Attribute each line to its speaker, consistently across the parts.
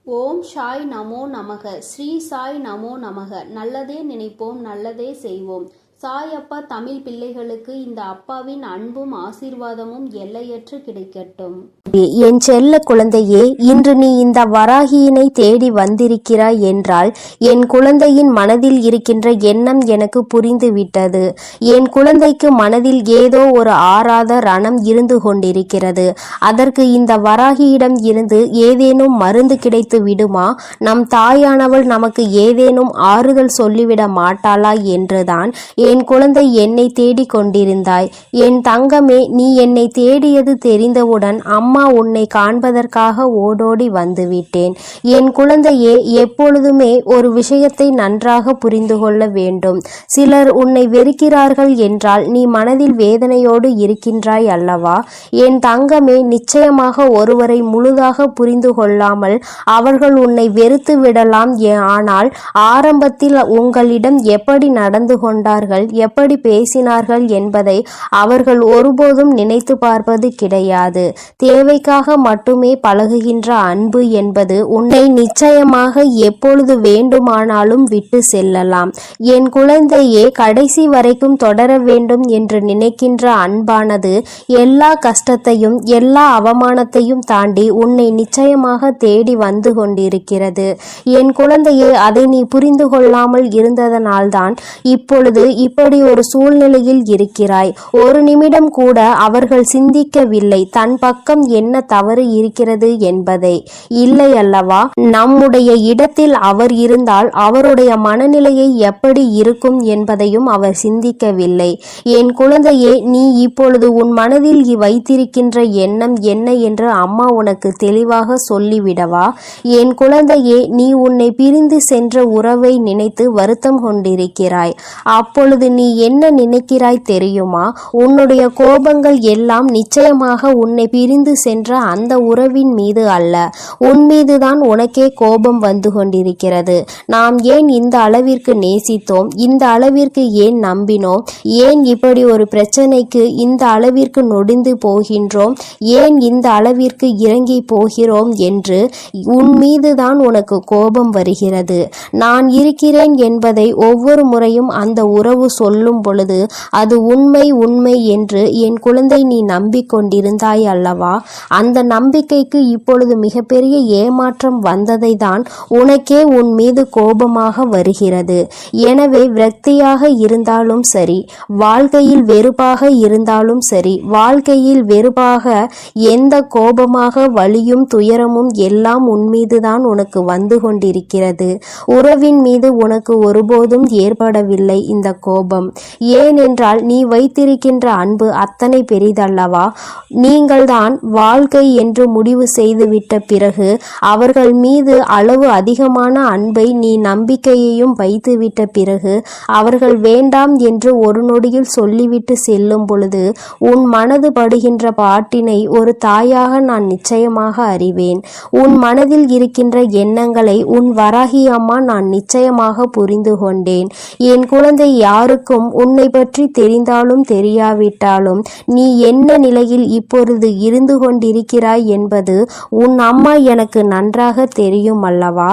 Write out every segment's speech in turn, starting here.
Speaker 1: ஓம் சாய் நமோ நமக. ஸ்ரீ சாய் நமோ நமக. நல்லதே நினைப்போம், நல்லதே செய்வோம். சாய் அப்பா தமிழ் பிள்ளைகளுக்கு இந்த அப்பாவின் அன்பும் ஆசீர்வாதமும் எல்லையற்று கிடைக்கட்டும்.
Speaker 2: என் செல்ல குழந்தையே, இன்று நீ இந்த வராகியினை தேடி வந்திருக்கிறாய் என்றால் என் குழந்தையின் மனதில் இருக்கின்ற எண்ணம் எனக்கு புரிந்துவிட்டது. என் குழந்தைக்கு மனதில் ஏதோ ஒரு ஆறாத ரணம் இருந்து கொண்டிருக்கிறது. அதற்கு இந்த வராகியிடம் இருந்து ஏதேனும் மருந்து கிடைத்து விடுமா? நம் தாயானவள் நமக்கு ஏதேனும் ஆறுதல் சொல்லிவிட மாட்டாளா என்றுதான் என் குழந்தை என்னை தேடி கொண்டிருந்தாய். என் தங்கமே, நீ என்னை தேடியது தெரிந்தவுடன் அம்மா உன்னை காண்பதற்காக ஓடோடி வந்துவிட்டேன். என் குழந்தையே, எப்பொழுதுமே ஒரு விஷயத்தை நன்றாக புரிந்து கொள்ள வேண்டும். சிலர் உன்னை வெறுக்கிறார்கள் என்றால் நீ மனதில் வேதனையோடு இருக்கின்றாய் அல்லவா? என் தங்கமே, நிச்சயமாக ஒருவரை முழுதாக புரிந்து கொள்ளாமல் அவர்கள் உன்னை வெறுத்து விடலாம். ஆனால் ஆரம்பத்தில் உங்களிடம் எப்படி நடந்து கொண்டார்கள், எப்படி பேசினார்கள் என்பதை அவர்கள் ஒருபோதும் நினைத்து பார்ப்பது கிடையாது. தேவைக்காக மட்டுமே பழகுகின்ற அன்பு என்பது உன்னை நிச்சயமாக எப்பொழுது வேண்டுமானாலும் விட்டு செல்லலாம். என் குழந்தையே, கடைசி வரைக்கும் தொடர வேண்டும் என்று நினைக்கின்ற அன்பானது எல்லா கஷ்டத்தையும் எல்லா அவமானத்தையும் தாண்டி உன்னை நிச்சயமாக தேடி வந்து கொண்டிருக்கிறது. என் குழந்தையே, அதை நீ புரிந்து கொள்ளாமல் இருந்ததனால்தான் இப்பொழுது இப்படி ஒரு சூழ்நிலையில் இருக்கிறாய். ஒரு நிமிடம் கூட அவர்கள் சிந்திக்கவில்லை தன் பக்கம் என்ன தவறு இருக்கிறது என்பதை. இல்லை அல்லவா? நம்முடைய இடத்தில் அவர் இருந்தால் அவருடைய மனநிலையை எப்படி இருக்கும் என்பதையும் அவர் சிந்திக்கவில்லை. என் குழந்தையே, நீ இப்பொழுது உன் மனதில் வைத்திருக்கின்ற எண்ணம் என்ன என்று அம்மா உனக்கு தெளிவாக சொல்லிவிடவா? என் குழந்தையே, நீ உன்னை பிரிந்து சென்ற உறவை நினைத்து வருத்தம் கொண்டிருக்கிறாய். அப்பொழுது நீ என்ன நினைக்கிறாய் தெரியுமா? உன்னுடைய கோபங்கள் எல்லாம் நிச்சயமாக உன்னை பிரிந்து சென்ற அந்த உறவின் மீது அல்ல, உன் மீதுதான் உனக்கே கோபம் வந்து கொண்டிருக்கிறது. நாம் ஏன் இந்த அளவிற்கு நேசித்தோம், இந்த அளவிற்கு ஏன் நம்பினோம், ஏன் இப்படி ஒரு பிரச்சனைக்கு இந்த அளவிற்கு நொடிந்து போகின்றோம், ஏன் இந்த அளவிற்கு இறங்கி போகிறோம் என்று உன் மீதுதான் உனக்கு கோபம் வருகிறது. நான் இருக்கிறேன் என்பதை ஒவ்வொரு முறையும் அந்த உறவு சொல்லும் பொழுது அது உண்மை உண்மை என்று என் குழந்தை நீ நம்பிக்கொண்டிருந்தாய் அல்லவா? அந்த நம்பிக்கைக்கு இப்பொழுது மிகப்பெரிய ஏமாற்றம் வந்ததை தான் உனக்கே உன் மீது கோபமாக வருகிறது. எனவே விரக்தியாக இருந்தாலும் சரி, வாழ்க்கையில் வெறுப்பாக இருந்தாலும் சரி, வாழ்க்கையில் வெறுப்பாக எந்த கோபமாக வலியும் துயரமும் எல்லாம் உன் மீதுதான் உனக்கு வந்து கொண்டிருக்கிறது. உறவின் மீது உனக்கு ஒருபோதும் ஏற்படவில்லை இந்த கோபம். ஏனென்றால் நீ வைத்திருக்கின்ற அன்பு அத்தனை பெரிதல்லவா? நீங்கள்தான் வாழ்க்கை என்று முடிவு செய்துவிட்ட பிறகு அவர்கள் மீது அளவு அதிகமான அன்பை நீ நம்பிக்கையையும் வைத்துவிட்ட பிறகு அவர்கள் வேண்டாம் என்று ஒரு நொடியில் சொல்லிவிட்டு செல்லும் பொழுது உன் மனது படுகின்ற பாட்டினை ஒரு தாயாக நான் நிச்சயமாக அறிவேன். உன் மனதில் இருக்கின்ற எண்ணங்களை உன் வராகி அம்மா நான் நிச்சயமாக புரிந்து கொண்டேன். என் குழந்தை, யாருக்கும் உன்னை பற்றி தெரிந்தாலும் தெரியாவிட்டாலும் நீ என்ன நிலையில் இப்பொழுது இருந்து கொண்டிருக்கிறாய் என்பது உன் அம்மா எனக்கு நன்றாக தெரியும் அல்லவா?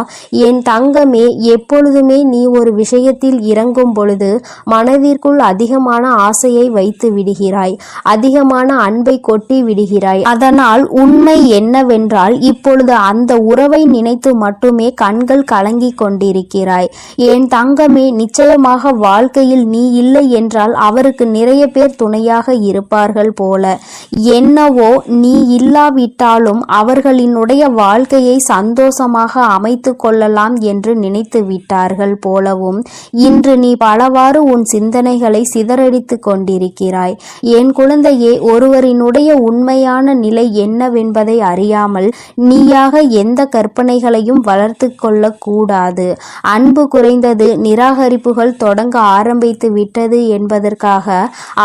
Speaker 2: என் தங்கமே, எப்பொழுதுமே நீ ஒரு விஷயத்தில் இறங்கும் பொழுது மனதிற்குள் அதிகமான ஆசையை வைத்து விடுகிறாய், அதிகமான அன்பை கொட்டி விடுகிறாய். அதனால் உண்மை என்னவென்றால் இப்பொழுது அந்த உறவை நினைத்து மட்டுமே கண்கள் கலங்கி கொண்டிருக்கிறாய். என் தங்கமே, நிச்சயமாக வாழ்க்கையில் நீ இல்லை என்றால் அவருக்கு நிறைய பேர் துணையாக இருப்பார்கள் போல. என்னவோ நீ இல்லாவிட்டாலும் அவர்களினுடைய வாழ்க்கையை சந்தோஷமாக அமைத்து கொள்ளலாம் என்று நினைத்து விட்டார்கள் போலவும் இன்று நீ பலவாறு உன் சிந்தனைகளை சிதறடித்து கொண்டிருக்கிறாய். என் குழந்தையே, ஒருவரினுடைய உண்மையான நிலை என்னவென்பதை அறியாமல் நீயாக எந்த கற்பனைகளையும் வளர்த்து கொள்ள கூடாது. அன்பு குறைந்தது, நிராகரிப்புகள் தொடங்க ஆரம்பித்து வைத்து விட்டது என்பதற்காக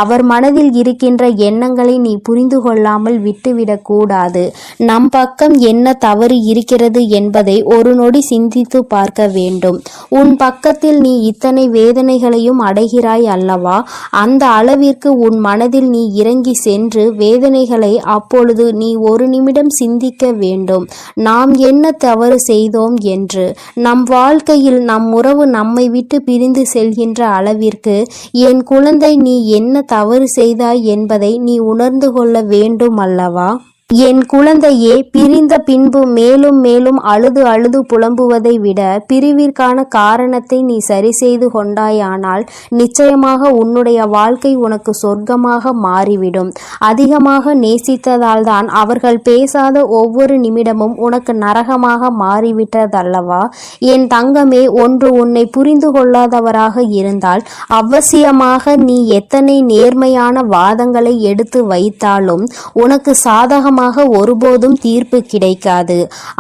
Speaker 2: அவர் மனதில் இருக்கின்ற எண்ணங்களை நீ புரிந்து கொள்ளாமல் விட்டுவிடக் கூடாது. நம் பக்கம் என்ன தவறு இருக்கிறது என்பதை ஒரு நொடி சிந்தித்து பார்க்க வேண்டும். உன் பக்கத்தில் நீ இத்தனை வேதனைகளையும் அடைகிறாய் அல்லவா? அந்த அளவிற்கு உன் மனதில் நீ இறங்கி சென்று வேதனைகளை அப்பொழுது நீ ஒரு நிமிடம் சிந்திக்க வேண்டும். நாம் என்ன தவறு செய்தோம் என்று. நம் வாழ்க்கையில் நம் உறவு நம்மை விட்டு பிரிந்து செல்கின்ற அளவிற்கு என் குழந்தை நீ என்ன தவறு செய்தாய் என்பதை நீ உணர்ந்து கொள்ள வேண்டும் அல்லவா? என் குழந்தையே, பிரிந்த பின்பு மேலும் மேலும் அழுது அழுது புலம்புவதை விட பிரிவிற்கான காரணத்தை நீ சரி செய்து கொண்டாயானால் நிச்சயமாக உன்னுடைய வாழ்க்கை உனக்கு சொர்க்கமாக மாறிவிடும். அதிகமாக நேசித்ததால் தான் அவர்கள் பேசாத ஒவ்வொரு நிமிடமும் உனக்கு நரகமாக மாறிவிட்டதல்லவா? என் தங்கமே, ஒன்று உன்னை புரிந்து கொள்ளாதவராக இருந்தால் அவசியமாக நீ எத்தனை நேர்மையான வாதங்களை எடுத்து வைத்தாலும் உனக்கு சாதகமாக ஒருபோதும் தீர்ப்பு கிடைக்காது.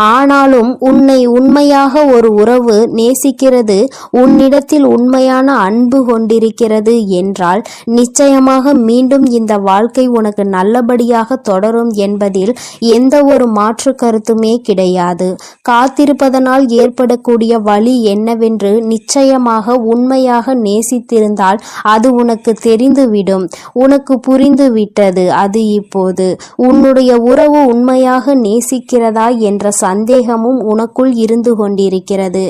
Speaker 2: ஆனாலும் உன்னை உண்மையாக ஒரு உறவு நேசிக்கிறது, உன்னிடத்தில் உண்மையான அன்பு கொண்டிருக்கிறது என்றால் நிச்சயமாக மீண்டும் இந்த வாழ்க்கை உனக்கு நல்லபடியாக தொடரும் என்பதில் எந்த ஒரு மாற்று கருத்துமே கிடையாது. காத்திருப்பதனால் ஏற்படக்கூடிய வலி என்னவென்று நிச்சயமாக உண்மையாக நேசித்திருந்தால் அது உனக்கு தெரிந்துவிடும். உனக்கு புரிந்து விட்டது. அது இப்போது உன்னுடைய உறவு உண்மையாக நேசிக்கிறதா என்ற சந்தேகமும் உனக்குள் இருந்து கொண்டிருக்கிறது.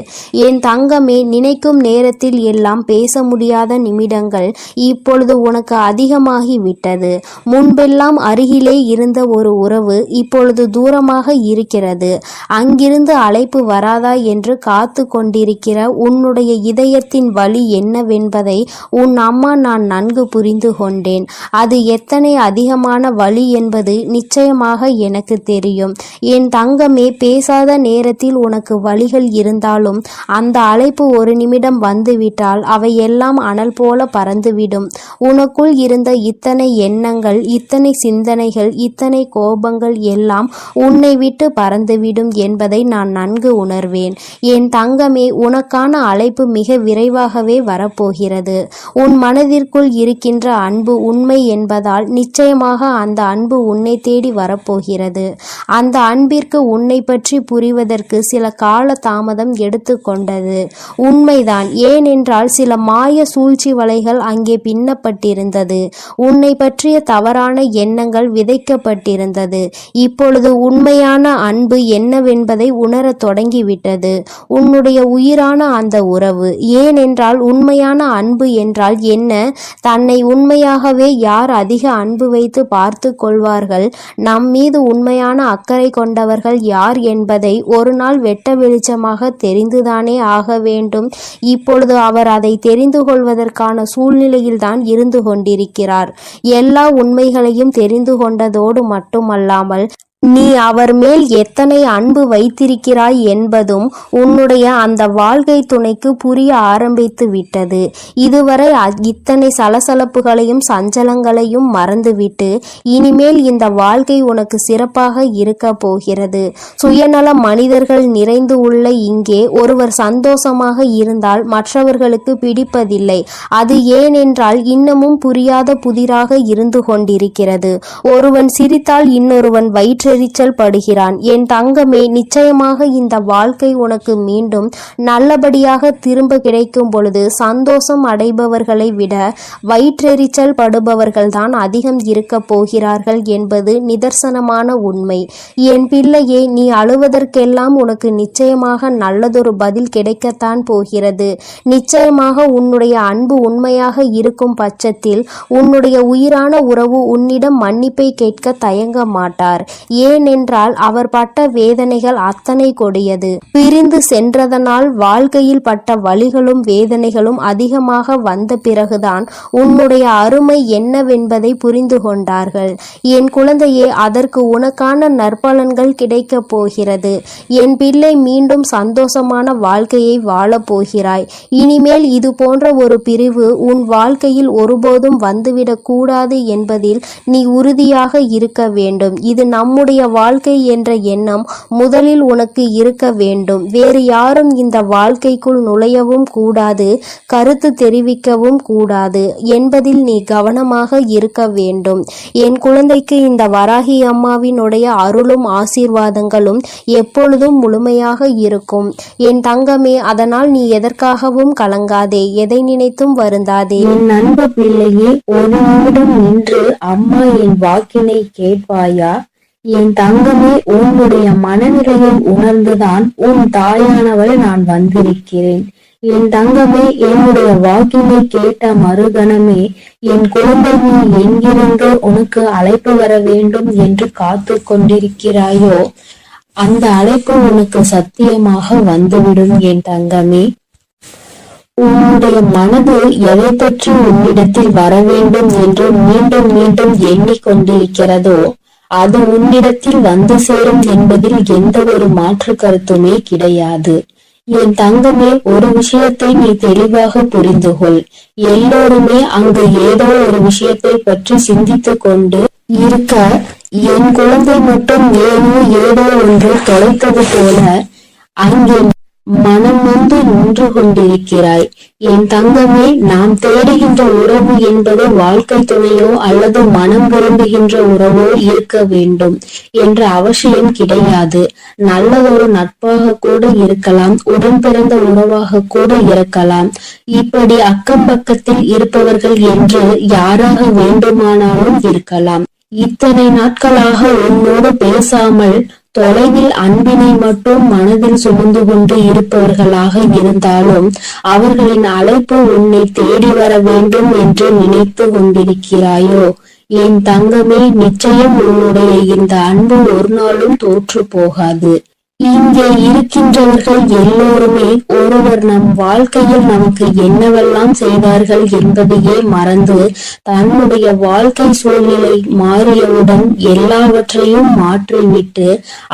Speaker 2: என் தங்கமே, நினைக்கும் நேரத்தில் எல்லாம் பேச முடியாத நிமிடங்கள் இப்பொழுது உனக்கு அதிகமாகி விட்டது. முன்பெல்லாம் அருகிலே இருந்த ஒரு உறவு இப்பொழுது தூரமாக இருக்கிறது. அங்கிருந்து அழைப்பு வராதா என்று காத்து கொண்டிருக்கிற உன்னுடைய இதயத்தின் வலி என்னவென்பதை உன் அம்மா நான் நன்கு புரிந்து கொண்டேன். அது எத்தனை அதிகமான வலி என்பது நிச்சயமாக எனக்கு தெரியும். என் தங்கமே, பேசாத நேரத்தில் உனக்கு வலிகள் இருந்தாலும் அந்த அழைப்பு ஒரு நிமிடம் வந்துவிட்டால் அவை எல்லாம் அனல் போல பறந்துவிடும். உனக்குள் இருந்த இத்தனை எண்ணங்கள், இத்தனை சிந்தனைகள், இத்தனை கோபங்கள் எல்லாம் உன்னை விட்டு பறந்துவிடும் என்பதை நான் நன்கு உணர்வேன். என் தங்கமே, உனக்கான அழைப்பு மிக விரைவாகவே வரப்போகிறது. உன் மனதிற்குள் இருக்கின்ற அன்பு உண்மை என்பதால் நிச்சயமாக அந்த அன்பு உன்னை தேடி வரப்போகிறது. அந்த அன்பிற்கு உன்னை பற்றி புரிவதற்கு சில கால தாமதம் எடுத்துக்கொண்டது. உண்மைதான். ஏனென்றால் சில மாய சூழ்ச்சி வலைகள் அங்கே பின்னப்பட்டிருந்தது. உன்னை பற்றிய தவறான எண்ணங்கள் விதைக்கப்பட்டிருந்தது. இப்பொழுது உண்மையான அன்பு என்னவென்பதை உணரத் தொடங்கிவிட்டது. உன்னுடைய உயிரான அந்த உறவு. ஏனென்றால் உண்மையான அன்பு என்றால் என்ன? தன்னை உண்மையாகவே யார் அதிக அன்பு வைத்து பார்த்து கொள்வார்கள், நம் மீது உண்மையான அக்கறை கொண்டவர்கள் யார் என்பதை ஒரு நாள் வெட்ட வெளிச்சமாக தெரிந்துதானே ஆக வேண்டும். இப்பொழுது அவர் அதை தெரிந்து கொள்வதற்கான சூழ்நிலையில்தான் இருந்து கொண்டிருக்கிறார். எல்லா உண்மைகளையும் தெரிந்து கொண்டதோடு மட்டுமல்லாமல் நீ அவர் மேல் எத்தனை அன்பு வைத்திருக்கிறாய் என்பதும் உன்னுடைய அந்த வாழ்க்கை துணைக்கு புரிய ஆரம்பித்து விட்டது. இதுவரை இத்தனை சலசலப்புகளையும் சஞ்சலங்களையும் மறந்துவிட்டு இனிமேல் இந்த வாழ்க்கை உனக்கு சிறப்பாக இருக்க போகிறது. சுயநல மனிதர்கள் நிறைந்து உள்ள இங்கே ஒருவர் சந்தோஷமாக இருந்தால் மற்றவர்களுக்கு பிடிப்பதில்லை. அது ஏனென்றால் இன்னமும் புரியாத புதிராக இருந்து கொண்டிருக்கிறது. ஒருவன் சிரித்தால் இன்னொருவன் வயிற்று எரிச்சல் படுகிறான். என் தங்கமே, நிச்சயமாக இந்த வாழ்க்கை உனக்கு மீண்டும் நல்லபடியாக திரும்ப கிடைக்கும் பொழுது சந்தோஷம் அடைபவர்களை விட வயிற்றெரிச்சல் படுபவர்கள் தான் அதிகம் இருக்க போகிறார்கள் என்பது நிதர்சனமான உண்மை. என் பிள்ளையே, நீ அழுவதற்கெல்லாம் உனக்கு நிச்சயமாக நல்லதொரு பதில் கிடைக்கத்தான் போகிறது. நிச்சயமாக உன்னுடைய அன்பு உண்மையாக இருக்கும் பட்சத்தில் உன்னுடைய உயிரான உறவு உன்னிடம் மன்னிப்பை கேட்க தயங்க மாட்டார். ஏனென்றால் அவர் பட்ட வேதனைகள் அத்தனை கொடியது. பிரிந்து சென்றதனால் வாழ்க்கையில் பட்ட வலிகளும் வேதனைகளும் அதிகமாக வந்த பிறகுதான் உன்னுடைய அருமை என்னவென்பதை புரிந்து கொண்டார்கள். என் குழந்தையே, அதற்கு உனக்கான நற்பலன்கள் கிடைக்கப் போகிறது. என் பிள்ளை, மீண்டும் சந்தோஷமான வாழ்க்கையை வாழப் போகிறாய். இனிமேல் இது போன்ற ஒரு பிரிவு உன் வாழ்க்கையில் ஒருபோதும் வந்துவிடக் கூடாது என்பதில் நீ உறுதியாக இருக்க வேண்டும். இது நம்முடைய என்னுடைய வாழ்க்கை என்ற எண்ணம் முதலில் உனக்கு இருக்க வேண்டும். வேறு யாரும் இந்த வாழ்க்கைக்குள் நுழையவும் கூடாது, கருத்து தெரிவிக்கவும் கூடாது என்பதில் நீ கவனமாக இருக்க வேண்டும். என் குழந்தைக்கு இந்த வராகி அம்மாவினுடைய அருளும் ஆசீர்வாதங்களும் எப்பொழுதும் முழுமையாக இருக்கும். என் தங்கமே, அதனால் நீ எதற்காகவும் கலங்காதே, எதை நினைத்தும் வருந்தாதே.
Speaker 3: என் அன்பு பிள்ளையே, ஒரு நிமிடம் நின்று அம்மா என் வாக்கினை கேட்பாயா? என் தங்கமே, உன்னுடைய மனநிலையை உணர்ந்துதான் உன் தாயானவள் நான் வந்திருக்கிறேன். என் தங்கமே, என்னுடைய வாக்கினை கேட்ட மறுகணமே என் குழந்தை நீ எங்கிருந்து உனக்கு அழைப்பு வர வேண்டும் என்று காத்து கொண்டிருக்கிறாயோ அந்த அழைப்பு உனக்கு சத்தியமாக வந்துவிடும். என் தங்கமே, உன்னுடைய மனது எதை பற்றி உன்னிடத்தில் வர வேண்டும் என்று மீண்டும் மீண்டும் எண்ணிக்கொண்டிருக்கிறதோ அது உன்னிடத்தில் வந்து சேரும் என்பதில் எந்த ஒரு மாற்று கருத்துமே கிடையாது. என் தங்கமே, ஒரு விஷயத்தை நீ தெளிவாக புரிந்து கொள். எல்லோருமே அங்கு ஏதோ ஒரு விஷயத்தை பற்றி சிந்தித்து கொண்டு இருக்க, என் குழந்தை மட்டும் ஏதோ ஒன்று தொலைத்தது போல அங்கே மனம் வந்து நின்று கொண்டிருக்கிறாய். என் தங்கமே, நாம் தேடுகின்ற உறவு என்பது வாழ்க்கை துணையோ அல்லது மனம் விரும்புகின்ற உறவோ இருக்க வேண்டும் என்ற அவசியம் கிடையாது. நல்லதொரு நட்பாக கூட இருக்கலாம், உடன் பிறந்த உறவாக கூட இருக்கலாம். இப்படி அக்கம் பக்கத்தில் இருப்பவர்கள் என்று யாராக வேண்டுமானாலும் இருக்கலாம். இத்தனை நாட்களாக உன்னோடு பேசாமல் தொலைவில் அன்பினை மட்டும் மனதில் சுமந்து கொண்டு இருப்பவர்களாக இருந்தாலும் அவர்களின் அழைப்பு உன்னை தேடி வர வேண்டும் என்று நினைத்து கொண்டிருக்கிறாயோ? என் தங்கமே, நிச்சயம் உன்னுடைய இந்த அன்பு ஒரு நாளும் தோற்று போகாது. இங்கே இருக்கின்றவர்கள் எல்லோருமே ஒருவர் நம் வாழ்க்கையில் நமக்கு என்னவெல்லாம் செய்தார்கள் என்பதையே மறந்து தன்னுடைய வாழ்க்கை சூழ்நிலை மாறியவுடன் எல்லாவற்றையும் மாற்றிவிட்டு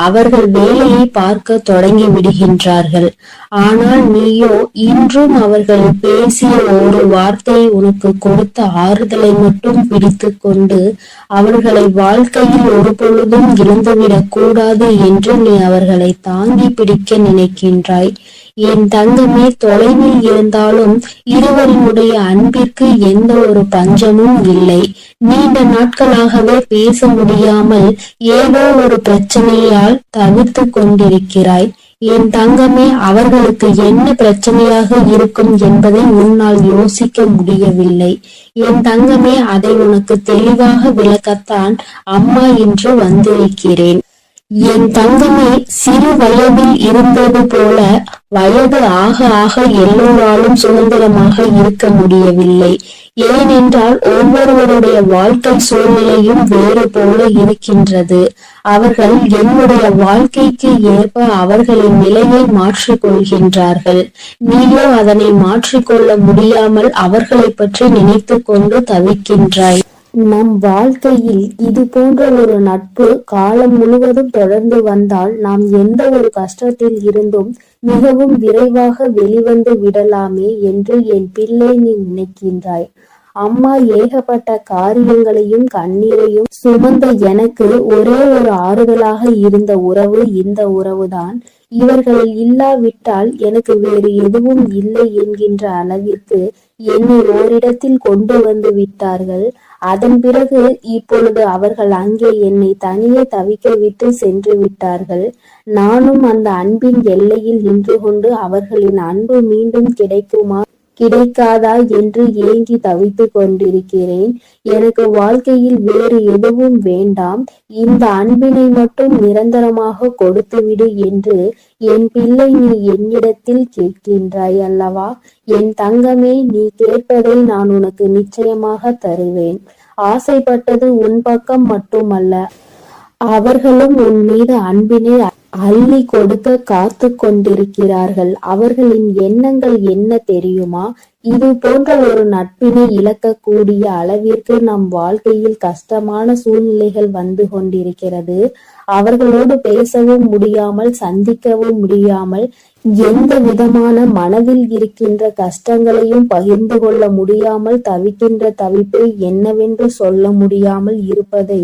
Speaker 3: அவர்கள் வேலையை பார்க்க தொடங்கி விடுகின்றார்கள். ஆனால் நீயோ இன்றும் அவர்கள் பேசிய ஒரு வார்த்தை உனக்கு கொடுத்த ஆறுதலை மட்டும் பிடித்து கொண்டு அவர்களை வாழ்க்கையில் ஒரு பொழுதும் இழந்துவிடக் கூடாது என்று நீ அவர்களை தாங்கி பிடிக்க நினைக்கின்றாய். என் தங்கமே, தொலைவில் இருந்தாலும் இருவரினுடைய அன்பிற்கு எந்த ஒரு பஞ்சமும் இல்லை. நீண்ட நாட்களாகவே பேச முடியாமல் ஏதோ ஒரு பிரச்சனையால் தவிர்த்து கொண்டிருக்கிறாய். என் தங்கமே, அவர்களுக்கு என்ன பிரச்சனையாக இருக்கும் என்பதை உன்னால் யோசிக்க முடியவில்லை. என் தங்கமே, அதை உனக்கு தெளிவாக விளக்கத்தான் அம்மா இன்று வந்திருக்கிறேன். என் தங்கமே, சிறு வயதில் இருந்தது போல வயது ஆக ஆக எல்லோராலும் சுதந்திரமாக இருக்க முடியவில்லை. ஏனென்றால் ஒவ்வொருவருடைய வாழ்க்கை சூழ்நிலையும் வேறு போல இருக்கின்றது. அவர்கள் என்னுடைய வாழ்க்கைக்கு ஏற்ப அவர்களின் நிலையை மாற்றிக் கொள்கின்றார்கள். நீயோ அதனை மாற்றிக்கொள்ள முடியாமல் அவர்களை பற்றி நினைத்து கொண்டு தவிக்கின்றாய். நம் வாழ்க்கையில் இது போன்ற ஒரு நட்பு காலம் முழுவதும் தொடர்ந்து வந்தால் நாம் எந்த ஒரு கஷ்டத்தில் இருந்தும் மிகவும் விரைவாக வெளிவந்து விடலாமே என்று என் பிள்ளை நீ நினைக்கின்றாய். அம்மா ஏகப்பட்ட காரியங்களையும் கண்ணீரையும் சுமந்த எனக்கு ஒரே ஒரு ஆறுதலாக இருந்த உறவு இந்த உறவுதான். இவர்கள் இல்லாவிட்டால் எனக்கு வேறு எதுவும் இல்லை என்கின்ற அளவிற்கு என்னை ஓரிடத்தில் கொண்டு வந்து விட்டார்கள். அதன் பிறகு இப்பொழுது அவர்கள் அங்கே என்னை தனியே தவிக்க விட்டு சென்று விட்டார்கள். நானும் அந்த அன்பின் எல்லையில் நின்று கொண்டு அவர்களின் அன்பு மீண்டும் கிடைக்குமா கிடைக்காதா என்று ஏங்கி தவித்து கொண்டிருக்கிறேன். எனக்கு வாழ்க்கையில் வேறு எதுவும் வேண்டாம், இந்த அன்பினை மட்டும் நிரந்தரமாக கொடுத்துவிடு என்று என் பிள்ளை நீ என்னிடத்தில் கேட்கின்றாய் அல்லவா? என் தங்கமே, நீ கேட்பதை நான் உனக்கு நிச்சயமாக தருவேன். ஆசைப்பட்டது உன் பக்கம் மட்டுமல்ல, அவர்களும் உன் மீது அன்பினை அள்ளி கொடுக்க காத்து கொண்டிருக்கிறார்கள். அவர்களின் எண்ணங்கள் என்ன தெரியுமா? இது போன்ற ஒரு நட்பினை இழக்கக்கூடிய அளவிற்கு நம் வாழ்க்கையில் கஷ்டமான சூழ்நிலைகள் வந்து கொண்டிருக்கிறது. அவர்களோடு பேசவும் முடியாமல், சந்திக்கவும் முடியாமல், எந்த விதமான மனதில் இருக்கின்ற கஷ்டங்களையும் பகிர்ந்து கொள்ள முடியாமல் தவிக்கின்ற தவிப்பை என்னவென்று சொல்ல முடியாமல் இருப்பதை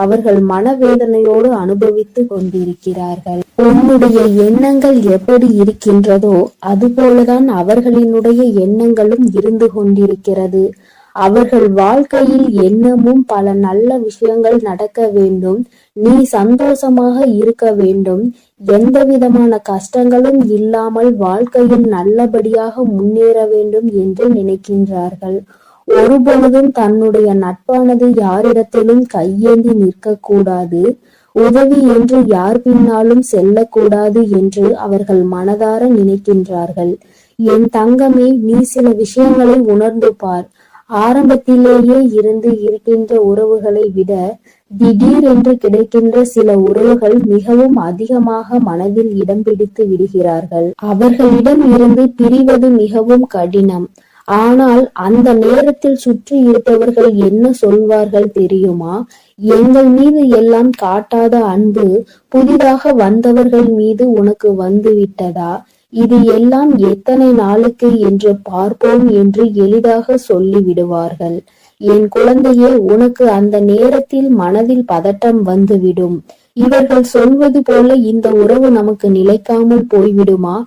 Speaker 3: அவர்கள் மனவேதனையோடு அனுபவித்து கொண்டிருக்கிறார்கள். உன்னுடைய எண்ணங்கள் எப்படி இருக்கின்றதோ அதுபோலதான் அவர்களினுடைய எண்ணங்களும் இருந்து கொண்டிருக்கிறது. அவர்கள் வாழ்க்கையில் எண்ணமும் பல நல்ல விஷயங்கள் நடக்க வேண்டும், நீ சந்தோஷமாக இருக்க வேண்டும், எந்த விதமான கஷ்டங்களும் இல்லாமல் வாழ்க்கையில் நல்லபடியாக முன்னேற வேண்டும் என்று நினைக்கின்றார்கள். ஒருபொழுதும் தன்னுடைய நட்பானது யாரிடத்திலும் கையேந்தி நிற்கக்கூடாது, உதவி என்று யார் பின்னாலும் செல்லக்கூடாது என்று அவர்கள் மனதார நினைக்கின்றார்கள். என் தங்கமே, நீ சில விஷயங்களை உணர்ந்து பார். ஆரம்பத்திலேயே இருந்து இருக்கின்ற உறவுகளை விட திடீரென்று கிடைக்கின்ற சில உறவுகள் மிகவும் அதிகமாக மனதில் இடம் பிடித்து விடுகிறார்கள். அவர்களிடம் இருந்து பிரிவது மிகவும் கடினம். ஆனால் அந்த நேரத்தில் சுற்றி இருப்பவர்கள் என்ன சொல்வார்கள் தெரியுமா? எங்கள் மீது எல்லாம் காட்டாத அன்பு புதிதாக வந்தவர்கள் மீது உனக்கு வந்து விட்டதா? இது எல்லாம் எத்தனை நாளுக்கு என்று பார்ப்போம் என்று எளிதாக சொல்லி விடுவார்கள். என் குழந்தையே, உனக்கு அந்த நேரத்தில் மனதில் பதட்டம் வந்துவிடும். இவர்கள் சொல்வது போல இந்த உறவு நமக்கு நிலைக்காமல் போய்விடுமா?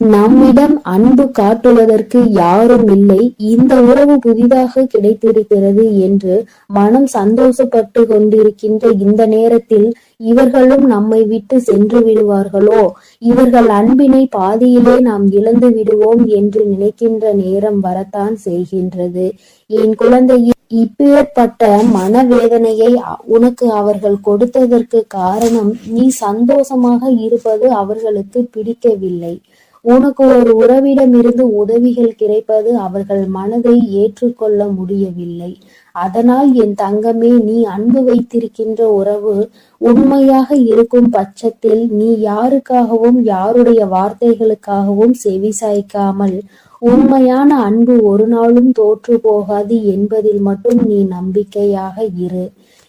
Speaker 3: நம்மிடம் அன்பு காட்டுவதற்கு யாரும் இல்லை, இந்த உறவு புதிதாக கிடைத்திருக்கிறது என்று மனம் சந்தோஷப்பட்டு கொண்டிருக்கின்ற இந்த நேரத்தில் இவர்களும் நம்மை விட்டு சென்று விடுவார்களோ, இவர்கள் அன்பினை பாதியிலே நாம் இழந்து விடுவோம் என்று நினைக்கின்ற நேரம் வரத்தான் செய்கின்றது. என் குழந்தையே, இப்பேற்பட்ட மனவேதனையை உனக்கு அவர்கள் கொடுத்ததற்கு காரணம் நீ சந்தோஷமாக இருப்பது அவர்களுக்கு பிடிக்கவில்லை. உனக்கு ஒரு உறவிடமிருந்து உதவிகள் கிடைப்பது அவர்கள் மனதை ஏற்றுக்கொள்ள முடியவில்லை. அதனால் என் தங்கமே, நீ அன்பு வைத்திருக்கின்ற உறவு உண்மையாக இருக்கும் பட்சத்தில் நீ யாருக்காகவும் யாருடைய வார்த்தைகளுக்காகவும் செவிசாய்க்காமல் உண்மையான அன்பு ஒரு நாளும் தோற்று போகாது என்பதில் மட்டும் நீ நம்பிக்கையாக இரு.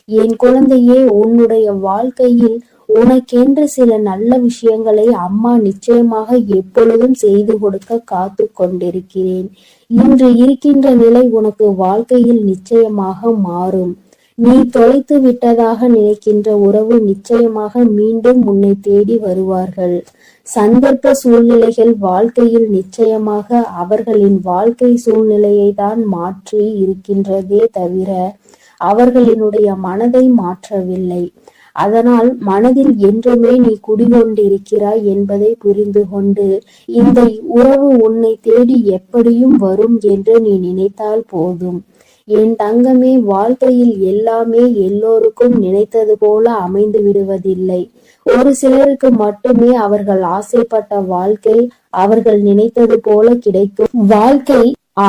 Speaker 3: என் குழந்தையே, உன்னுடைய வாழ்க்கையில் உனக்கென்று சில நல்ல விஷயங்களை அம்மா நிச்சயமாக எப்பொழுதும் செய்து கொடுக்க காத்து கொண்டிருக்கிறேன். இன்று இருக்கின்ற நிலை உனக்கு வாழ்க்கையில் நிச்சயமாக மாறும். நீ தொலைத்து விட்டதாக நினைக்கின்ற உறவு நிச்சயமாக மீண்டும் உன்னை தேடி வருவார்கள். சந்தர்ப்ப சூழ்நிலைகள் வாழ்க்கையில் நிச்சயமாக அவர்களின் வாழ்க்கை சூழ்நிலையை தான் மாற்றி இருக்கின்றதே தவிர அவர்களினுடைய மனதை மாற்றவில்லை. அதனால் மனதில் என்றுமே நீ குடிகொண்டிருக்கிறாய் என்பதை புரிந்து கொண்டு இந்த உறவு உன்னை தேடி எப்படியும் வரும் என்று நீ நினைத்தால் போதும். என் தங்கமே, வாழ்க்கையில் எல்லாமே எல்லோருக்கும் நினைத்தது போல அமைந்து விடுவதில்லை. ஒரு சிலருக்கு மட்டுமே அவர்கள் ஆசைப்பட்ட வாழ்க்கை அவர்கள் நினைத்தது போல கிடைக்கும். வாழ்க்கை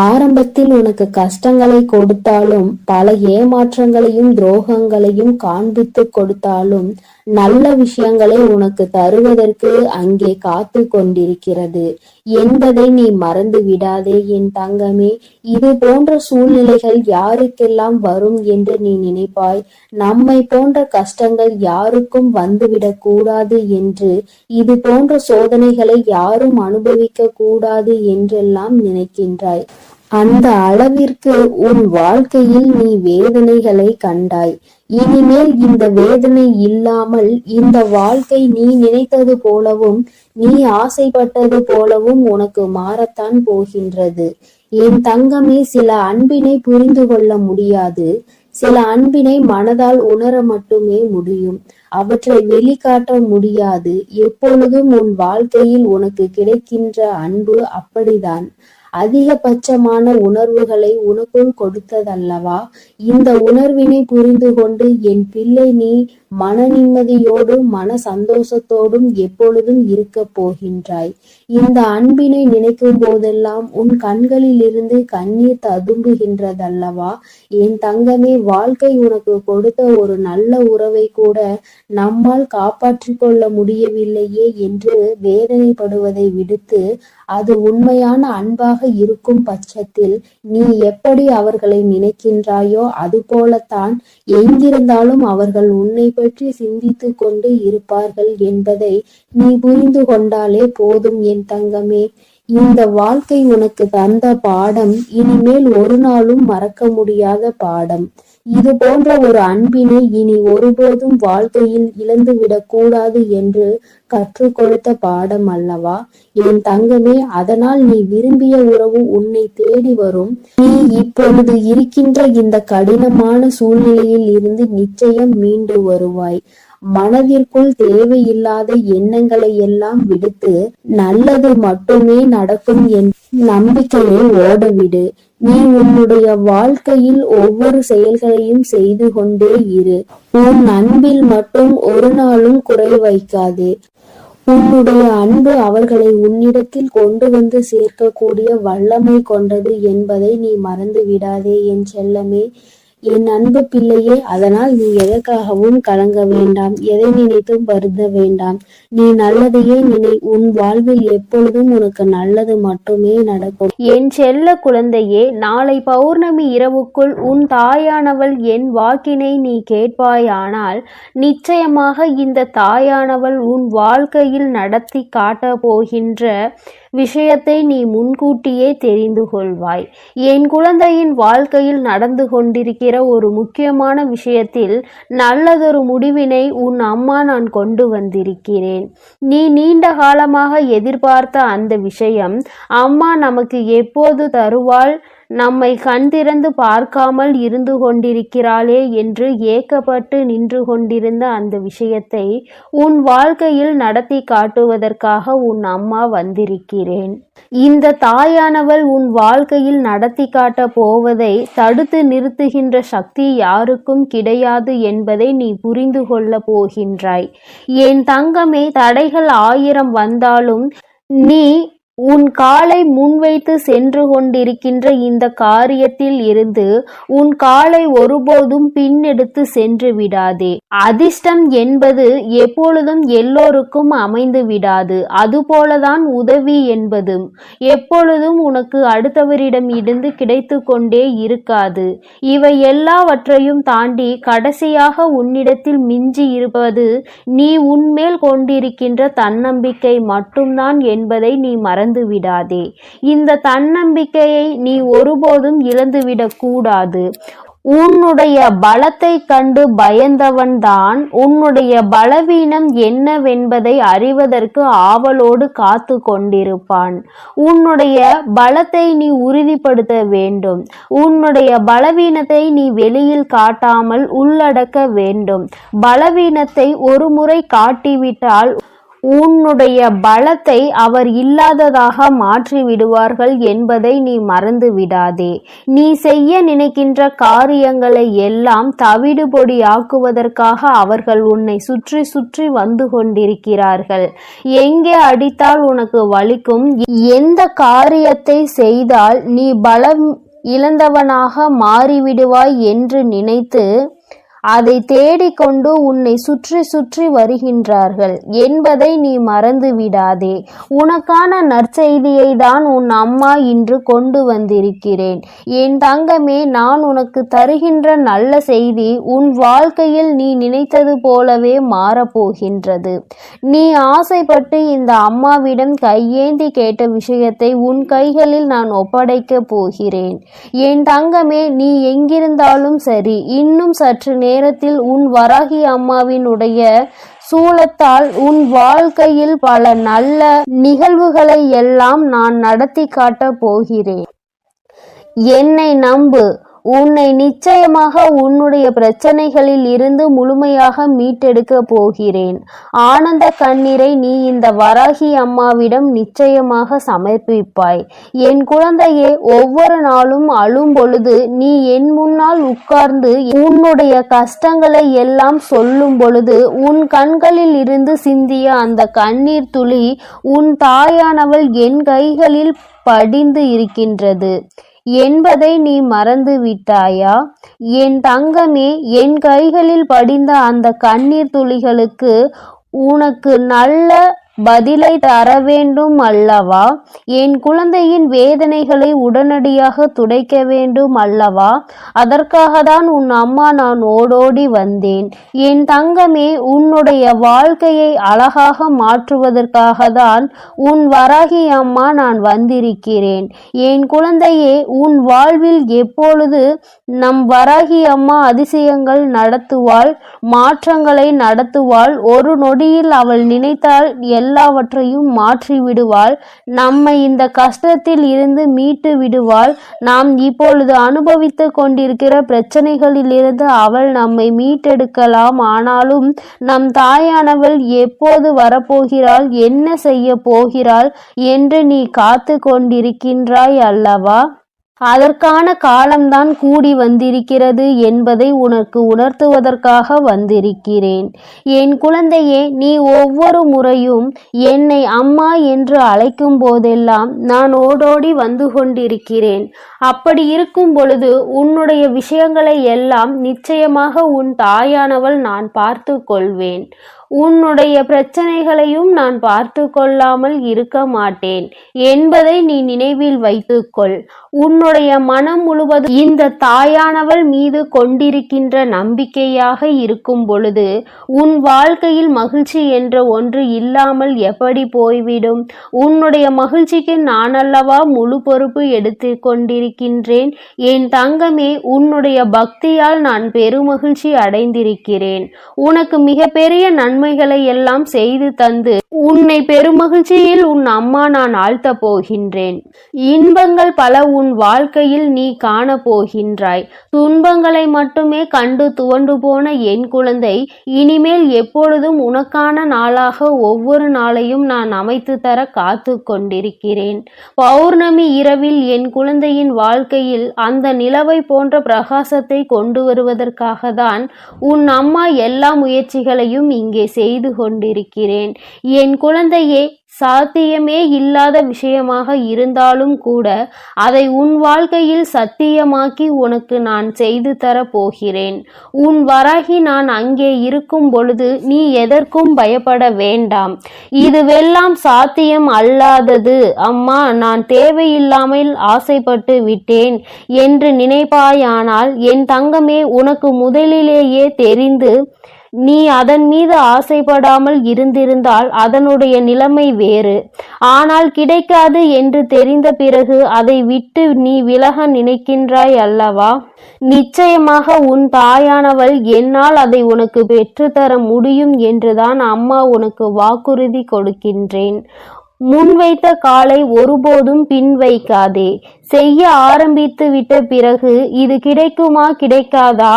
Speaker 3: ஆரம்பத்தில் உனக்கு கஷ்டங்களை கொடுத்தாலும் பல ஏமாற்றங்களையும் துரோகங்களையும் காண்பித்து கொடுத்தாலும் நல்ல விஷயங்களை உனக்கு தருவதற்கு அங்கே காத்து கொண்டிருக்கிறது என்பதை நீ மறந்து விடாதே என் தங்கமே. இது போன்ற சூழ்நிலைகள் யாருக்கெல்லாம் வரும் என்று நீ நினைப்பாய்? நம்மை போன்ற கஷ்டங்கள் யாருக்கும் வந்துவிடக் கூடாது என்று, இது போன்ற சோதனைகளை யாரும் அனுபவிக்க கூடாது என்றெல்லாம் நினைக்கின்றாய். அந்த அளவிற்கு உன் வாழ்க்கையில் நீ வேதனைகளை கண்டாய். இனிமேல் இந்த வேதனை இல்லாமல் இந்த வாழ்க்கை நீ நினைத்தது போலவும் நீ ஆசைப்பட்டது போலவும் உனக்கு மாறத்தான் போகின்றது. என் தங்கமே, சில அன்பினை புரிந்து கொள்ள முடியாது. சில அன்பினை மனதால் உணர மட்டுமே முடியும். அவற்றை வெளிக்காட்ட முடியாது. எப்பொழுதும் உன் வாழ்க்கையில் உனக்கு கிடைக்கின்ற அன்பு அப்படிதான். அதிகபட்சமான உணர்வுகளை உனக்குள் கொடுத்ததல்லவா? இந்த உணர்வினை புரிந்து கொண்டு என் பிள்ளை நீ மன நிம்மதியோடு மன சந்தோஷத்தோடும் எப்பொழுதும் இருக்க போகின்றாய். இந்த அன்பினை நினைக்கும் போதெல்லாம் உன் கண்களில் இருந்து கண்ணீர் ததும்புகின்றதல்லவா? என் தங்கமே, வாழ்க்கை உனக்கு கொடுத்த ஒரு நல்ல உறவை கூட நம்மால் காப்பாற்றி கொள்ள முடியவில்லையே என்று வேதனைப்படுவதை விடுத்து, அது உண்மையான அன்பாக இருக்கும் பட்சத்தில் நீ எப்படி அவர்களை நினைக்கின்றாயோ அது போலத்தான் எங்கிருந்தாலும் அவர்கள் உன்னை பற்றி சிந்தித்து கொண்டு இருப்பார்கள் என்பதை நீ புரிந்து கொண்டாலே போதும் என் தங்கமே. இந்த வாழ்க்கை உனக்கு தந்த பாடம் இனிமேல் ஒரு நாளும் மறக்க முடியாத பாடம். இது போன்ற ஒரு அன்பினை இனி ஒருபோதும் வாழ்க்கையில் இழந்துவிடக் கூடாது என்று கற்றுக் கொடுத்த பாடம் அல்லவா என் தங்கமே. அதனால் நீ விரும்பிய உறவு உன்னை தேடி வரும். நீ இப்பொழுது இருக்கின்ற இந்த கடினமான சூழ்நிலையில் இருந்து நிச்சயம் மீண்டு வருவாய். மனதிற்குள் தேவையில்லாத எண்ணங்களை எல்லாம் விடுத்து நல்லது மட்டுமே நடக்கும் என் நம்பிக்கையை ஓடவிடு. நீ உன்னுடைய வாழ்க்கையில் ஒவ்வொரு செயல்களையும் செய்து கொண்டே இரு. உன் அன்பில் மட்டும் ஒரு நாளும் குறை வைக்காதே. உன்னுடைய அன்பு அவர்களை உன்னிடத்தில் கொண்டு வந்து சேர்க்கக்கூடிய வல்லமை கொண்டது என்பதை நீ மறந்து விடாதே என் செல்லமே, என் அன்பு பிள்ளையே. அதனால் நீ எதற்காகவும் கலங்க வேண்டாம், எதை நினைத்தும் வருந்த வேண்டாம். நீ நல்லதையே நினை. உன் வாழ்வில் எப்பொழுதும் உனக்கு நல்லது மட்டுமே நடக்கும்.
Speaker 1: என் செல்ல குழந்தையே, நாளை பௌர்ணமி இரவுக்குள் உன் தாயானவள் என் வாக்கினை நீ கேட்பாயானால் நிச்சயமாக இந்த தாயானவள் உன் வாழ்க்கையில் நடத்தி காட்ட போகின்ற விஷயத்தை நீ முன்கூட்டியே தெரிந்து கொள்வாய். என் குழந்தையின் வாழ்க்கையில் நடந்து கொண்டிருக்கிற ஒரு முக்கியமான விஷயத்தில் நல்லதொரு முடிவினை உன் அம்மா நான் கொண்டு வந்திருக்கிறேன். நீ நீண்ட காலமாக எதிர்பார்த்த அந்த விஷயம் அம்மா நமக்கு எப்போது தருவாள், நம்மை கண் திறந்து பார்க்காமல் இருந்து கொண்டிருக்கிறாளே என்று ஏக்கப்பட்டு நின்று கொண்டிருந்த அந்த விஷயத்தை உன் வாழ்க்கையில் நடத்தி காட்டுவதற்காக உன் அம்மா வந்திருக்கிறேன். இந்த தாயானவள் உன் வாழ்க்கையில் நடத்தி காட்ட போவதை தடுத்து நிறுத்துகின்ற சக்தி யாருக்கும் கிடையாது என்பதை நீ புரிந்து கொள்ள போகின்றாய். என் தங்கமே, தடைகள் 1000 வந்தாலும் நீ உன் காலை முன்வைத்து சென்று கொண்டிருக்கின்ற இந்த காரியத்தில் இருந்து உன் காலை ஒருபோதும் பின்னெடுத்து சென்று விடாதே. அதிர்ஷ்டம் என்பது எப்பொழுதும் எல்லோருக்கும் அமைந்து விடாது. அதுபோலதான் உதவி என்பதும் எப்பொழுதும் உனக்கு அடுத்தவரிடம் இருந்து கிடைத்து கொண்டே இருக்காது. இவை எல்லாவற்றையும் தாண்டி கடைசியாக உன்னிடத்தில் மிஞ்சி இருப்பது நீ உன்மேல் கொண்டிருக்கின்ற தன்னம்பிக்கை மட்டும்தான் என்பதை நீ மறந்து விடாதே. இந்த தன்னம்பிக்கையை நீ ஒருபோதும் இழந்துவிடக் கூடாது. உன்னுடைய பலத்தை கண்டு பயந்தவன்தான் உன்னுடைய பலவீனம் என்னவென்பதை அறிவதற்கு ஆவலோடு காத்து கொண்டிருப்பான். உன்னுடைய பலத்தை நீ உறுதிப்படுத்த வேண்டும். உன்னுடைய பலவீனத்தை நீ வெளியில் காட்டாமல் உள்ளடக்க வேண்டும். பலவீனத்தை ஒரு முறை காட்டிவிட்டால் உன்னுடைய பலத்தை அவர் இல்லாததாக மாற்றி விடுவார்கள் என்பதை நீ மறந்து விடாதே. நீ செய்ய நினைக்கின்ற காரியங்களை எல்லாம் தவிடுபொடி ஆக்குவதற்காக அவர்கள் உன்னை சுற்றி சுற்றி வந்து கொண்டிருக்கிறார்கள். எங்கே அடித்தால் உனக்கு வலிக்கும், எந்த காரியத்தை செய்தால் நீ பலம் இழந்தவனாக மாறிவிடுவாய் என்று நினைத்து அதை தேடிக்கொண்டு உன்னை சுற்றி சுற்றி வருகின்றார்கள் என்பதை நீ மறந்து விடாதே. உனக்கான நற்செய்தியை தான் உன் அம்மா இன்று கொண்டு வந்திருக்கிறேன். என் தங்கமே, நான் உனக்கு தருகின்ற நல்ல செய்தி உன் வாழ்க்கையில் நீ நினைத்தது போலவே மாறப்போகின்றது. நீ ஆசைப்பட்டு இந்த அம்மாவிடம் கையேந்தி கேட்ட விஷயத்தை உன் கைகளில் நான் ஒப்படைக்க போகிறேன். என் தங்கமே, நீ எங்கிருந்தாலும் சரி, இன்னும் சற்று நேரத்தில் உன் வராகி அம்மாவினுடைய சூலத்தால் உன் வாழ்க்கையில் பல நல்ல நிகழ்வுகளை எல்லாம் நான் நடத்தி காட்டப் போகிறேன். என்னை நம்பு. உன்னை நிச்சயமாக உன்னுடைய பிரச்சனைகளில் இருந்து முழுமையாக மீட்டெடுக்க போகிறேன். ஆனந்த கண்ணீரை நீ இந்த வராகி அம்மாவிடம் நிச்சயமாக சமர்ப்பிப்பாய். என் குழந்தையே, ஒவ்வொரு நாளும் அழும் பொழுது நீ என் முன்னால் உட்கார்ந்து உன்னுடைய கஷ்டங்களை எல்லாம் சொல்லும் பொழுது உன் கண்களில் இருந்து சிந்திய அந்த கண்ணீர் துளி உன் தாயானவள் என் கைகளில் படிந்து இருக்கின்றது என்பதை நீ மறந்து விட்டாயா? என் தங்கமே, என் கைகளில் படிந்த அந்த கண்ணீர் துளிகளுக்கு உனக்கு நல்ல பதிலை தர வேண்டும் அல்லவா? என் குழந்தையின் வேதனைகளை உடனடியாக துடைக்க வேண்டும் அல்லவா? அதற்காக தான் உன் அம்மா நான் ஓடோடி வந்தேன். என் தங்கமே, உன்னுடைய வாழ்க்கையை அழகாக மாற்றுவதற்காக தான் உன் வராகி அம்மா நான் வந்திருக்கிறேன். என் குழந்தையே, உன் வாழ்வில் எப்பொழுது நம் வராகி அம்மா அதிசயங்கள் நடத்துவாள், மாற்றங்களை நடத்துவாள். ஒரு நொடியில் அவள் நினைத்தால் எல்லாவற்றையும் மாற்றி விடுவாள். நம்மை இந்த கஷ்டத்தில் இருந்து மீட்டு விடுவாள். நாம் இப்பொழுது அனுபவித்து கொண்டிருக்கிற பிரச்சனைகளில் இருந்து அவள் நம்மை மீட்டெடுக்கலாம். ஆனாலும் நம் தாயானவள் எப்போது வரப்போகிறாள், என்ன செய்ய போகிறாள் என்று நீ காத்து கொண்டிருக்கின்றாய் அல்லவா? அதற்கான காலம்தான் கூடி வந்திருக்கிறது என்பதை உனக்கு உணர்த்துவதற்காக வந்திருக்கிறேன். என் குழந்தையே, நீ ஒவ்வொரு முறையும் என்னை அம்மா என்று அழைக்கும் போதெல்லாம் நான் ஓடோடி வந்து கொண்டிருக்கிறேன். அப்படி இருக்கும் பொழுது உன்னுடைய விஷயங்களை எல்லாம் நிச்சயமாக உன் தாயானவள் நான் பார்த்து கொள்வேன். உன்னுடைய பிரச்சனைகளையும் நான் பார்த்து கொள்ளாமல் இருக்க மாட்டேன் என்பதை நீ நினைவில் வைத்துக்கொள். உன்னுடைய மனம் முழுவதும் இந்த தாயானவள் மீது கொண்டிருக்கின்ற நம்பிக்கையாக இருக்கும் பொழுது உன் வாழ்க்கையில் மகிழ்ச்சி என்ற ஒன்று இல்லாமல் எப்படி போய்விடும்? உன்னுடைய மகிழ்ச்சிக்கு நான் அல்லவா முழு பொறுப்பு எடுத்து கொண்டிருக்கின்றேன். என் தங்கமே, உன்னுடைய பக்தியால் நான் பெருமகிழ்ச்சி அடைந்திருக்கிறேன். உனக்கு மிகப்பெரிய நன்மைகளை எல்லாம் செய்து தந்து உன்னை பெருமகிழ்ச்சியில் உன் அம்மா நான் ஆழ்த்த போகின்றேன். இன்பங்கள் பல உன் வாழ்க்கையில் நீ காண போகின்றாய். துன்பங்களை மட்டுமே கண்டு துவண்டு போன என் குழந்தை, இனிமேல் எப்பொழுதும் உனக்கான நாளாக ஒவ்வொரு நாளையும் நான் அமைத்து தர காத்து கொண்டிருக்கிறேன். பௌர்ணமி இரவில் என் குழந்தையின் வாழ்க்கையில் அந்த நிலவை போன்ற பிரகாசத்தை கொண்டு வருவதற்காக தான் உன் அம்மா எல்லா முயற்சிகளையும் இங்கே செய்து கொண்டிருக்கிறேன். என் குழந்தையே, சாத்தியமே இல்லாத விஷயமாக இருந்தாலும் கூட அதை உன் வாழ்க்கையில் சத்தியமாக்கி உனக்கு நான் செய்து தர போகிறேன். உன் வராகி நான் அங்கே இருக்கும் பொழுது நீ எதற்கும் பயப்பட வேண்டாம். இதுவெல்லாம் சாத்தியம் அல்லாதது அம்மா, நான் தேவையில்லாமல் ஆசைப்பட்டு விட்டேன் என்று நினைப்பாயானால் என் தங்கமே, உனக்கு முதலிலேயே தெரிந்து நீ அதன் மீது ஆசைப்படாமல் இருந்திருந்தால் அதனுடைய நிலைமை வேறு. ஆனால் கிடைக்காது என்று தெரிந்த பிறகு அதை விட்டு நீ விலக நினைக்கின்றாய் அல்லவா? நிச்சயமாக உன் தாயானவள் என்னால் அதை உனக்கு பெற்றுத்தர முடியும் என்றுதான் அம்மா உனக்கு வாக்குறுதி கொடுக்கின்றேன். முன்வைத்த காலை ஒருபோதும் பின் வைக்காதே. செய்ய ஆரம்பித்து விட்ட பிறகு இது கிடைக்குமா கிடைக்காதா,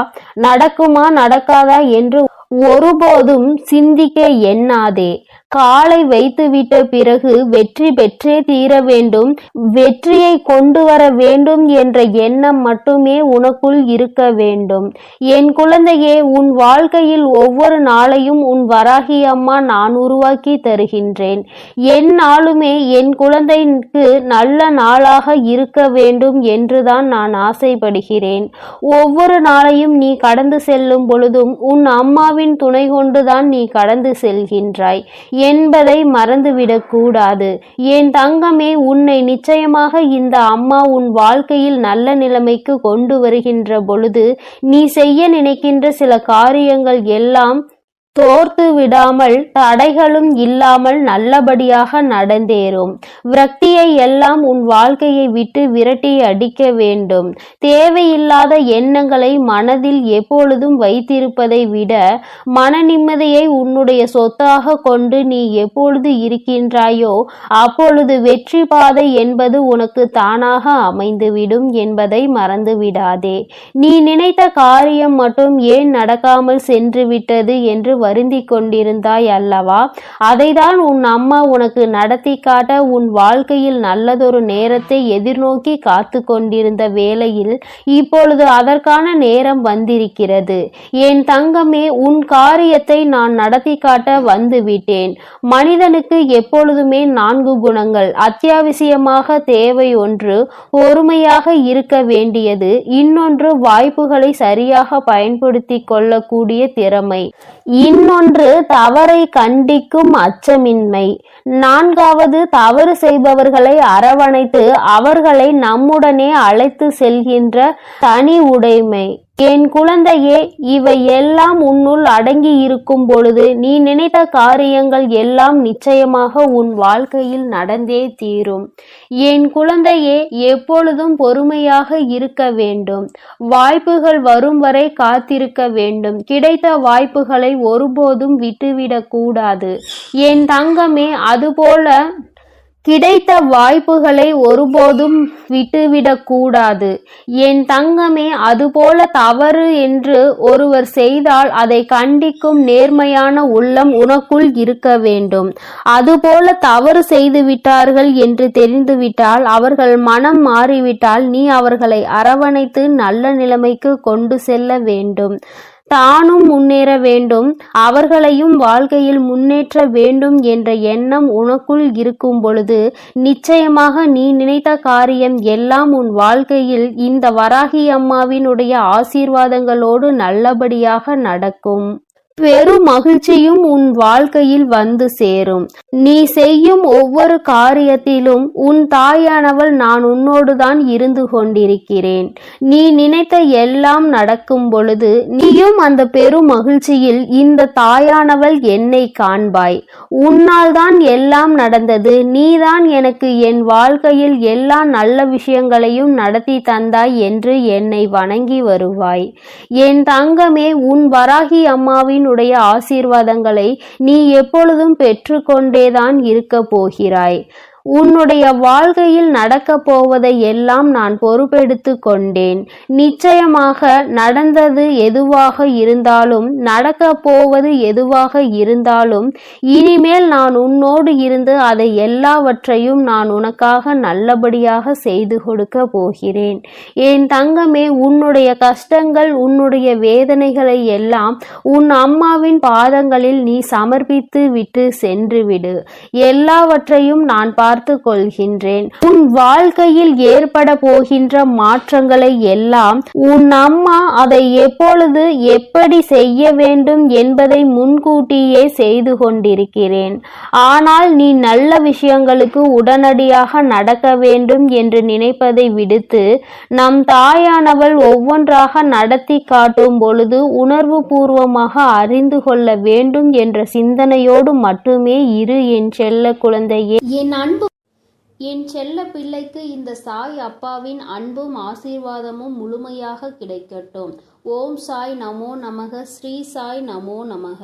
Speaker 1: நடக்குமா நடக்காதா என்று ஒருபோதும் சிந்திக்க எண்ணாதே. காலை வைத்துவிட்ட பிறகு வெற்றி பெற்றே தீர வேண்டும், வெற்றியை கொண்டு வர வேண்டும் என்ற எண்ணம் மட்டுமே உனக்குள் இருக்க வேண்டும். என் குழந்தையே, உன் வாழ்க்கையில் ஒவ்வொரு நாளையும் உன் வராகி அம்மா நான் உருவாக்கி தருகின்றேன். எந்நாளுமே என் குழந்தைக்கு நல்ல நாளாக இருக்க வேண்டும் என்றுதான் நான் ஆசைப்படுகிறேன். ஒவ்வொரு நாளையும் நீ கடந்து செல்லும் பொழுதும் உன் அம்மாவின் துணை கொண்டுதான் நீ கடந்து செல்கின்றாய் என்பதை மறந்துவிடக் கூடாது. என் தங்கமே, உன்னை நிச்சயமாக இந்த அம்மா உன் வாழ்க்கையில் நல்ல நிலைமைக்கு கொண்டு வருகின்ற பொழுது நீ செய்ய நினைக்கின்ற சில காரியங்கள் எல்லாம் தோர்த்து விடாமல் தடைகளும் இல்லாமல் நல்லபடியாக நடந்தேறும். விரக்தியை எல்லாம் உன் வாழ்க்கையை விட்டு விரட்டி அடிக்க வேண்டும். தேவையில்லாத எண்ணங்களை மனதில் எப்பொழுதும் வைத்திருப்பதை விட மன நிம்மதியை உன்னுடைய சொத்தாக கொண்டு நீ எப்பொழுது இருக்கின்றாயோ அப்பொழுது வெற்றி பாதை என்பது உனக்கு தானாக அமைந்துவிடும் என்பதை மறந்து விடாதே. நீ நினைத்த காரியம் மட்டும் ஏன் நடக்காமல் சென்று விட்டது என்று வருந்தி கொண்டிருந்தாய் அல்லவா? அதைதான் உன் அம்மா உனக்கு நடத்தி காட்ட உன் வாழ்க்கையில் நல்லதொரு நேரத்தை எதிர்நோக்கி காத்து கொண்டிருந்த வேளையில் இப்பொழுது அதற்கான நேரம் வந்திருக்கிறது. என் தங்கமே, உன் காரியத்தை நான் நடத்தி காட்ட வந்துவிட்டேன். மனிதனுக்கு எப்பொழுதுமே 4 குணங்கள் அத்தியாவசியமாக தேவை. ஒன்று பொறுமையாக இருக்க வேண்டியது, இன்னொன்று வாய்ப்புகளை சரியாக பயன்படுத்தி கொள்ளக்கூடிய திறமை,
Speaker 2: இன்னொன்று தவறை கண்டிக்கும் அச்சமின்மை. 4வது தவறு செய்பவர்களை அரவணைத்து அவர்களை நம்முடனே அழைத்து செல்கின்ற தனி உடைமை. என் குழந்தையே, இவை எல்லாம் உன்னுள் அடங்கி இருக்கும் பொழுது நீ நினைத்த காரியங்கள் எல்லாம் நிச்சயமாக உன் வாழ்க்கையில் நடந்தே தீரும். என் குழந்தையே, எப்பொழுதும் பொறுமையாக இருக்க வேண்டும். வாய்ப்புகள் வரும் வரை காத்திருக்க வேண்டும். கிடைத்த வாய்ப்புகளை ஒருபோதும் விட்டுவிடக் கூடாது. என் தங்கமே, அதுபோல கிடைத்த வாய்ப்புகளை ஒருபோதும் விட்டுவிடக் கூடாது. என் தங்கமே, அதுபோல தவறு என்று ஒருவர் செய்தால் அதை கண்டிக்கும் நேர்மையான உள்ளம் உனக்குள் இருக்க வேண்டும். அதுபோல தவறு செய்துவிட்டார்கள் என்று தெரிந்துவிட்டால், அவர்கள் மனம் மாறிவிட்டால், நீ அவர்களை அரவணைத்து நல்ல நிலைமைக்கு கொண்டு செல்ல வேண்டும். தானும் முன்னேற வேண்டும், அவர்களையும் வாழ்க்கையில் முன்னேற்ற வேண்டும் என்ற எண்ணம் உனக்குள் இருக்கும் பொழுது நிச்சயமாக நீ நினைத்த காரியம் எல்லாம் உன் வாழ்க்கையில் இந்த வராகி அம்மாவினுடைய ஆசீர்வாதங்களோடு நல்லபடியாக நடக்கும். பெரும் மகிழ்ச்சியும் உன் வாழ்க்கையில் வந்து சேரும். நீ செய்யும் ஒவ்வொரு காரியத்திலும் உன் தாயானவள் நான் உன்னோடுதான் இருந்து கொண்டிருக்கிறேன். நீ நினைத்த எல்லாம் நடக்கும் பொழுது நீயும் அந்த பெரும் மகிழ்ச்சியில் இந்த தாயானவள் என்னை காண்பாய். உன்னால் தான் எல்லாம் நடந்தது. நீதான் எனக்கு என் வாழ்க்கையில் எல்லா நல்ல விஷயங்களையும் நடத்தி தந்தாய் என்று என்னை வணங்கி வருவாய். என் தங்கமே, உன் வராகி அம்மாவின் ஆசீர்வாதங்களை நீ எப்பொழுதும் பெற்றுக்கொண்டேதான் இருக்க போகிறாய். உன்னுடைய வாழ்க்கையில் நடக்க போவதை எல்லாம் நான் பொறுப்பெடுத்து கொண்டேன். நிச்சயமாக நடந்தது எதுவாக இருந்தாலும், நடக்க போவது எதுவாக இருந்தாலும், இனிமேல் நான் உன்னோடு இருந்து அதை எல்லாவற்றையும் நான் உனக்காக நல்லபடியாக செய்து கொடுக்க போகிறேன். என் தங்கமே, உன்னுடைய கஷ்டங்கள், உன்னுடைய வேதனைகளை எல்லாம் உன் அம்மாவின் பாதங்களில் நீ சமர்ப்பித்து விட்டு சென்று விடு. எல்லாவற்றையும் நான் பார்த்து கொள்கின்றேன். உன் வாழ்க்கையில் ஏற்பட போகின்ற மாற்றங்களை எல்லாம் உன் அம்மா அதை எப்பொழுது எப்படி செய்ய வேண்டும் என்பதை முன்கூட்டியே செய்து கொண்டிருக்கிறேன். ஆனால் நீ நல்ல விஷயங்களுக்கு உடனடியாக நடக்க வேண்டும் என்று நினைப்பதை விடுத்து நம் தாயானவள் ஒவ்வொன்றாக நடத்தி காட்டும் பொழுது உணர்வு பூர்வமாக அறிந்து கொள்ள வேண்டும் என்ற சிந்தனையோடு மட்டுமே இரு என் செல்ல குழந்தையே.
Speaker 1: என் செல்ல பிள்ளைக்கு இந்த சாய் அப்பாவின் அன்பும் ஆசீர்வாதமும் முழுமையாக கிடைக்கட்டும். ஓம் சாய் நமோ நமக. ஸ்ரீ சாய் நமோ நமக.